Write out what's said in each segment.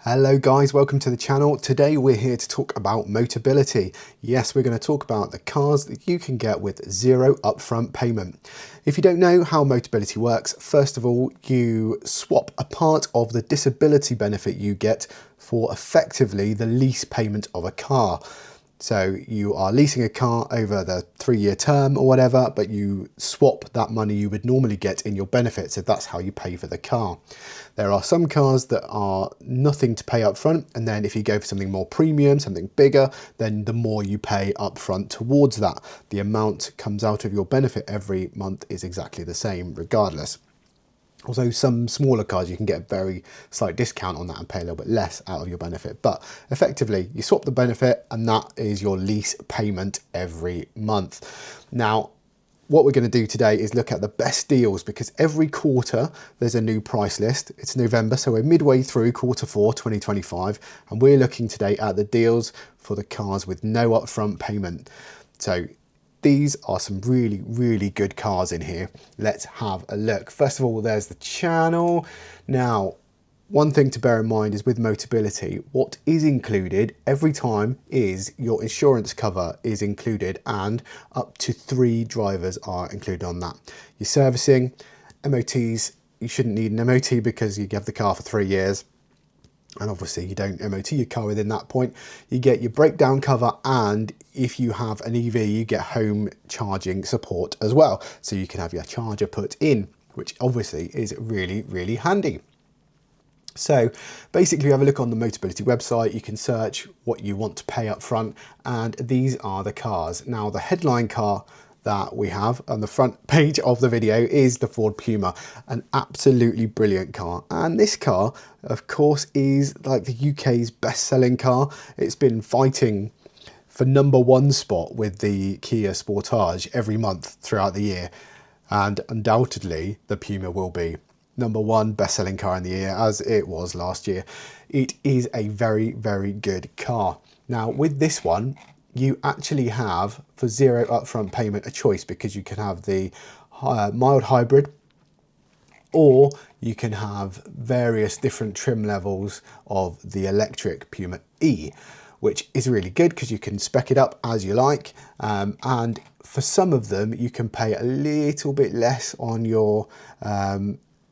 Hello guys, welcome to the channel. Today we're here to talk about Motability. Yes, we're going to talk about the cars that you can get with zero upfront payment. If you don't know how Motability works, first of all, you swap a part of the disability benefit you get for effectively the lease payment of a car. So you are leasing a car over the 3-year term or whatever, but you swap that money you would normally get in your benefit. So that's how you pay for the car. There are some cars that are nothing to pay up front. And then if you go for something more premium, something bigger, then the more you pay up front towards that. The amount comes out of your benefit every month is exactly the same regardless. Although some smaller cars, you can get a very slight discount on that and pay a little bit less out of your benefit. But effectively, you swap the benefit and that is your lease payment every month. Now, what we're going to do today is look at the best deals because every quarter there's a new price list. It's November, so we're midway through quarter 4, 2025, and we're looking today at the deals for the cars with no upfront payment. So these are some really good cars in here. Let's have a look. First of all, there's the channel. Now, one thing to bear in mind is with Motability, what is included every time is your insurance cover is included and up to 3 drivers are included on that. Your servicing, MOTs, you shouldn't need an MOT because you have the car for 3 years. And obviously you don't MOT your car within that point. You get your breakdown cover, and if you have an EV, you get home charging support as well. So you can have your charger put in, which obviously is really handy. So basically you have a look on the Motability website, you can search what you want to pay up front, and these are the cars. Now the headline car that we have on the front page of the video is the Ford Puma, an absolutely brilliant car. And this car, of course, is like the UK's best-selling car. It's been fighting for #1 spot with the Kia Sportage every month throughout the year. And undoubtedly, the Puma will be #1 best-selling car in the year, as it was last year. It is a very good car. Now, with this one, you actually have, for zero upfront payment, a choice because you can have the mild hybrid, or you can have various different trim levels of the electric Puma E, which is really good because you can spec it up as you like. And for some of them, you can pay a little bit less on your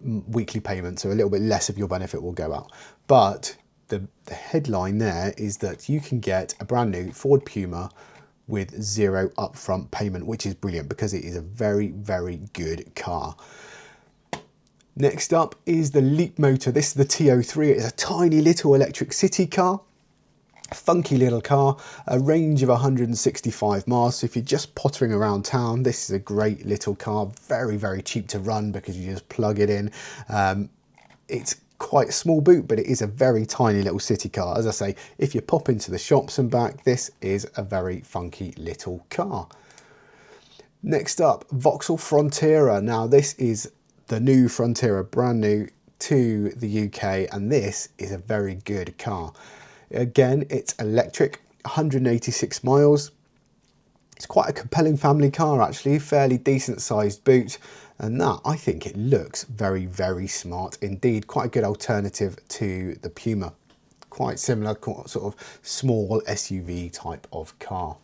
weekly payment, so a little bit less of your benefit will go out. But the headline there is that you can get a brand new Ford Puma with zero upfront payment, which is brilliant because it is a very good car. Next up is the Leapmotor. This is the T03. It's a tiny little electric city car. Funky little car, a range of 165 miles. So if you're just pottering around town, this is a great little car. Very cheap to run because you just plug it in. It's quite a small boot, but it is a very tiny little city car. As I say, if you pop into the shops and back, this is a very funky little car. Next up, Vauxhall Frontera. Now this is the new Frontera, brand new to the UK, and this is a very good car. Again, it's electric, 186 miles. It's quite a compelling family car actually, fairly decent sized boot, and that, I think it looks very smart indeed. Quite a good alternative to the Puma. Quite similar, sort of small SUV type of car.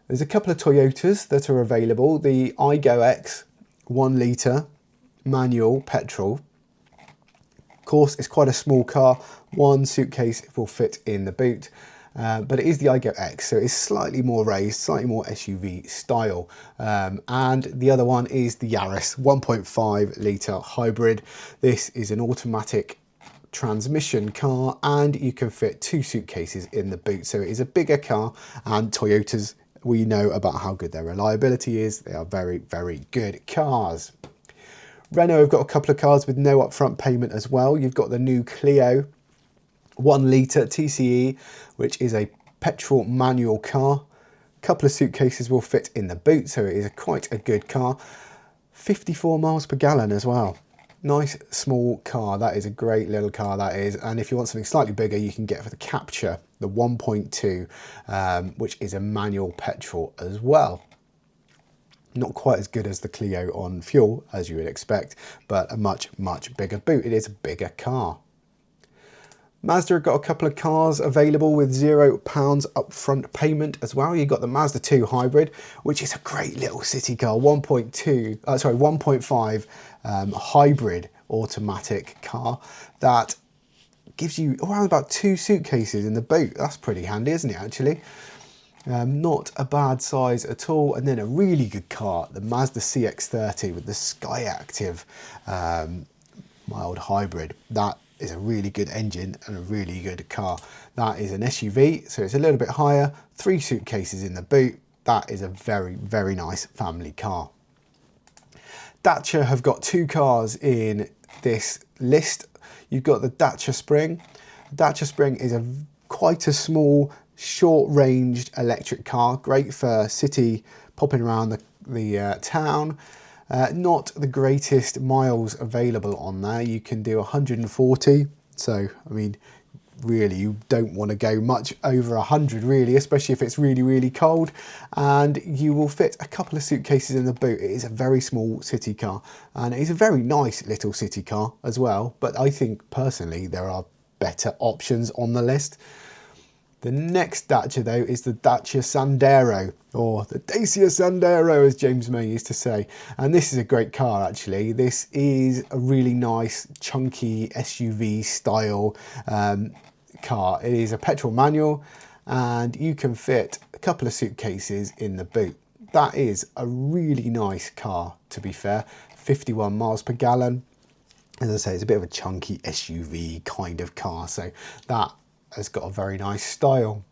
There's a couple of Toyotas that are available. The Aygo X 1 litre manual petrol. Of course, it's quite a small car. One suitcase will fit in the boot. But it is the Aygo X, so it's slightly more raised, slightly more SUV style. And the other one is the Yaris 1.5 litre hybrid. This is an automatic transmission car and you can fit 2 suitcases in the boot. So it is a bigger car, and Toyotas, we know about how good their reliability is. They are very good cars. Renault have got a couple of cars with no upfront payment as well. You've got the new Clio 1 litre TCE, which is a petrol manual car. A couple of suitcases will fit in the boot, so it is quite a good car. 54 miles per gallon as well. Nice small car. That is a great little car, that is. And if you want something slightly bigger, you can get for the Capture, the 1.2, which is a manual petrol as well. Not quite as good as the Clio on fuel, as you would expect, but a much bigger boot. It is a bigger car. Mazda have got a couple of cars available with £0 upfront payment as well. You've got the Mazda 2 Hybrid, which is a great little city car, 1.5 hybrid automatic car that gives you around about 2 suitcases in the boot. That's pretty handy, isn't it, actually? Not a bad size at all. And then a really good car, the Mazda CX-30 with the Skyactiv mild hybrid. That is a really good engine and a really good car. That is an SUV, so it's a little bit higher, 3 suitcases in the boot. That is a very, very nice family car. Dacia have got 2 cars in this list. You've got the Dacia Spring. Dacia Spring is quite a small, short-ranged electric car, great for city popping around the town. Not the greatest miles available on there. You can do 140, so I mean, really you don't want to go much over 100 really, especially if it's really, really cold, and you will fit a couple of suitcases in the boot. It is a very small city car, and it is a very nice little city car as well, but I think personally there are better options on the list. The next Dacia though is the Dacia Sandero, or the Dacia Sandero as James May used to say, and this is a great car actually. This is a really nice chunky SUV style car. It is a petrol manual and you can fit a couple of suitcases in the boot. That is a really nice car, to be fair. 51 miles per gallon. As I say, it's a bit of a chunky SUV kind of car, so that has got a very nice style.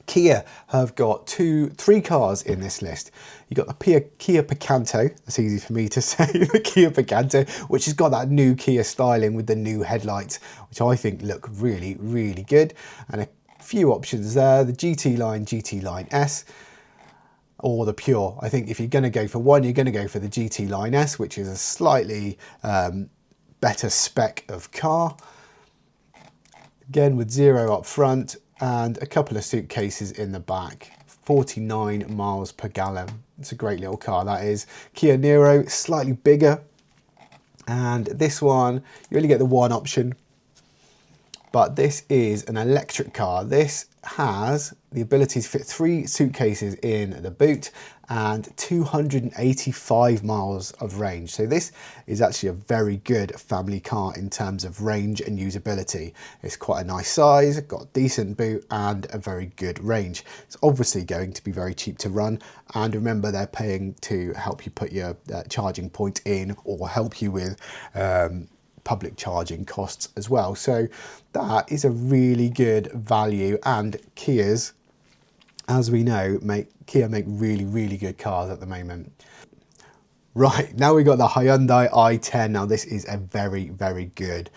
Kia have got 3 cars in this list. You've got the Kia Picanto, that's easy for me to say, the Kia Picanto, which has got that new Kia styling with the new headlights, which I think look really, really good. And a few options there, the GT Line S, or the Pure. I think if you're going to go for one, you're going to go for the GT Line S, which is a slightly better spec of car. Again, with 0 up front and a couple of suitcases in the back. 49 miles per gallon. It's a great little car, that is. Kia Niro, slightly bigger. And this one, you only get the one option. But this is an electric car. This has the ability to fit 3 suitcases in the boot and 285 miles of range. So this is actually a very good family car in terms of range and usability. It's quite a nice size, got a decent boot and a very good range. It's obviously going to be very cheap to run, and remember they're paying to help you put your charging point in or help you with public charging costs as well. So that is a really good value, and Kias, as we know, Kia make really, really good cars at the moment. Right, now we've got the Hyundai i10. Now this is a very, very good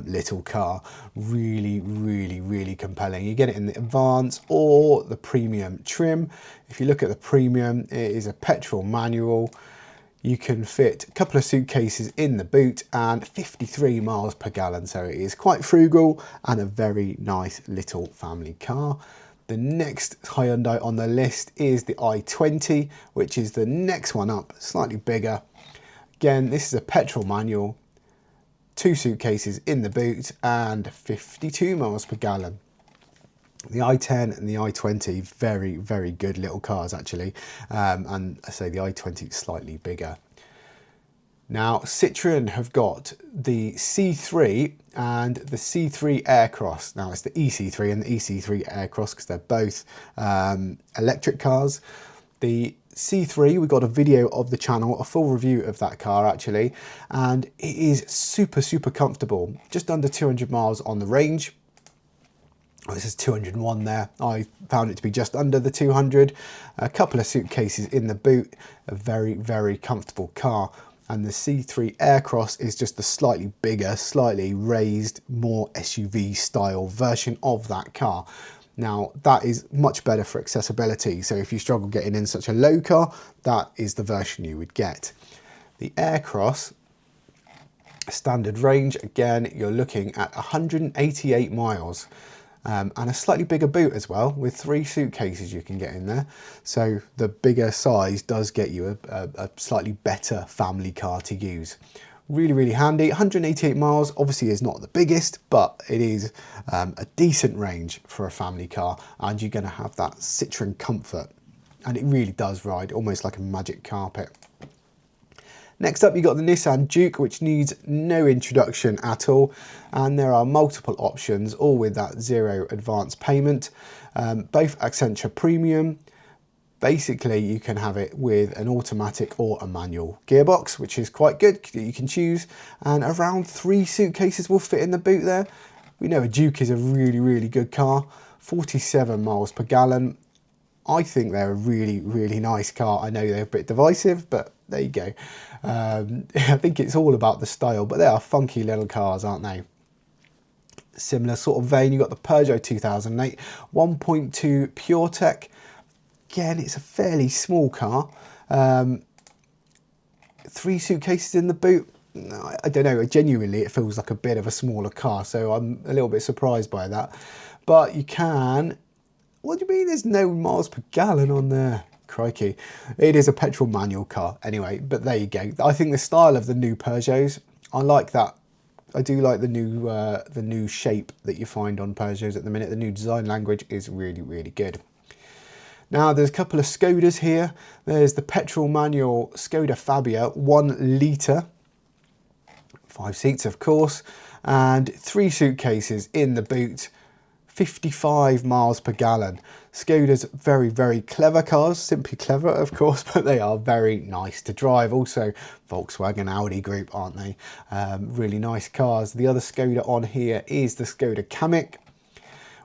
little car. Really, really, really compelling. You get it in the Advance or the Premium trim. If you look at the Premium, it is a petrol manual. You can fit a couple of suitcases in the boot and 53 miles per gallon. So it is quite frugal and a very nice little family car. The next Hyundai on the list is the i20, which is the next one up, slightly bigger. Again, this is a petrol manual, 2 suitcases in the boot and 52 miles per gallon. The i10 and the i20, very, very good little cars actually. And I say the i20 is slightly bigger. Now, Citroën have got the C3 and the C3 Aircross. Now, it's the EC3 and the EC3 Aircross because they're both electric cars. The C3, we got a video of the channel, a full review of that car actually, and it is super, super comfortable. Just under 200 miles on the range. Oh, this is 201 there. I found it to be just under the 200. A couple of suitcases in the boot, a very, very comfortable car. And the C3 Aircross is just the slightly bigger, slightly raised, more SUV style version of that car. Now that is much better for accessibility. So if you struggle getting in such a low car, that is the version you would get. The Aircross, standard range, again, you're looking at 188 miles. And a slightly bigger boot as well, with 3 suitcases you can get in there. So the bigger size does get you a slightly better family car to use. Really, really handy. 188 miles obviously is not the biggest, but it is a decent range for a family car, and you're going to have that Citroen comfort, and it really does ride almost like a magic carpet. Next up, you got the Nissan Juke, which needs no introduction at all, and there are multiple options, all with that 0 advance payment. Both Accenture Premium. Basically, you can have it with an automatic or a manual gearbox, which is quite good that you can choose, and around 3 suitcases will fit in the boot there. We know a Juke is a really, really good car. 47 miles per gallon. I think they're a really, really nice car. I know they're a bit divisive, but there you go. I think it's all about the style, but they are funky little cars, aren't they? Similar sort of vein, you've got the Peugeot 2008 1.2 PureTech. Again, it's a fairly small car. 3 suitcases in the boot. I don't know, genuinely it feels like a bit of a smaller car, so I'm a little bit surprised by that. But you can, what do you mean there's no miles per gallon on there? Crikey. It is a petrol manual car anyway, but there you go. I think the style of the new Peugeots, I like that. I do like the new shape that you find on Peugeots at the minute. The new design language is really, really good. Now there's a couple of Skodas here. There's the petrol manual Skoda Fabia 1 litre, 5 seats of course, and 3 suitcases in the boot, 55 miles per gallon. Skoda's very, very clever cars, simply clever of course, but they are very nice to drive. Also Volkswagen Audi group, aren't they? Really nice cars. The other Skoda on here is the Skoda Kamiq,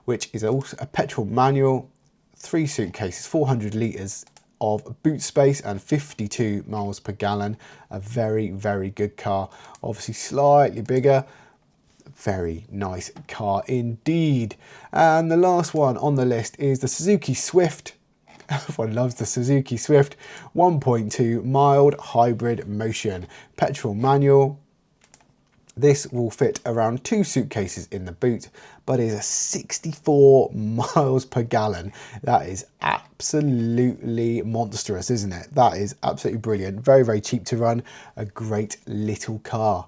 which is also a petrol manual, 3 suitcases, 400 litres of boot space and 52 miles per gallon. A very, very good car. Obviously slightly bigger. Very nice car indeed. And the last one on the list is the Suzuki Swift. Everyone loves the Suzuki Swift. 1.2 mild hybrid motion. Petrol manual. This will fit around 2 suitcases in the boot, but is a 64 miles per gallon. That is absolutely monstrous, isn't it? That is absolutely brilliant. Very, very cheap to run. A great little car.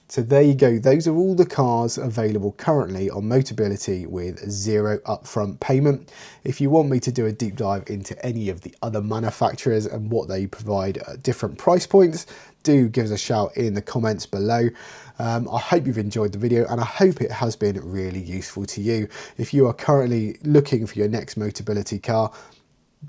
So there you go. Those are all the cars available currently on Motability with 0 upfront payment. If you want me to do a deep dive into any of the other manufacturers and what they provide at different price points, do give us a shout in the comments below. I hope you've enjoyed the video, and I hope it has been really useful to you. If you are currently looking for your next Motability car,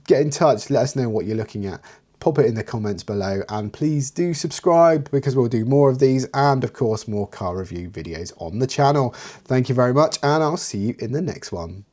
get in touch, let us know what you're looking at. Pop it in the comments below, and please do subscribe because we'll do more of these, and of course more car review videos on the channel. Thank you very much, and I'll see you in the next one.